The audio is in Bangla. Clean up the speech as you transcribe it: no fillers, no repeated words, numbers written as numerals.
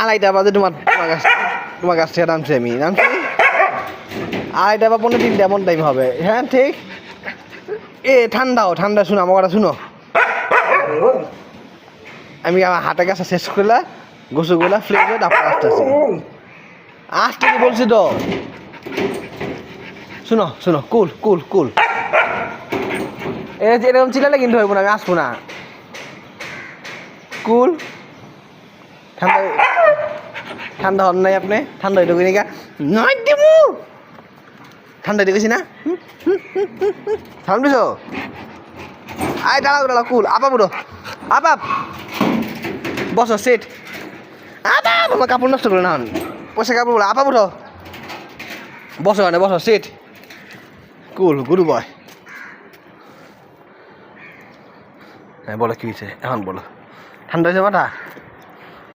আড়াইটা বাজে তোমার কাছ থেকে নামছি আমি আড়াইটা বা 3:45 এমন টাইম হবে। হ্যাঁ ঠিক। ঠান্ডা শুনো আমার কথা শুনো। আমি আমার হাতের কাছে শেষ করলে গোসলগুলা ফ্লেভার তারপর আসতেছি বলছি তো। শুনো কুল এরকম চিল্লালে কিন্তু হইব না, আমি আসবো না। কুল ঠান্ডা হন নাই আপনি? ঠান্ডা হইতে গিয়ে নয় দেবো ঠান্ডা হইতে গেছি না থামবিস। আয় দাঁড়াও কুল আপাপ উঠো আপাপ বসো সেট আপাপ আমার কাপড় নষ্ট করে না হন পয়সা কাপড় বলো আপাপ উঠো বসো মানে বসো সেট কুল গুরু বয়। হ্যাঁ বলো কি হয়েছে এখন বলো। ঠান্ডা হয়েছে মাথা?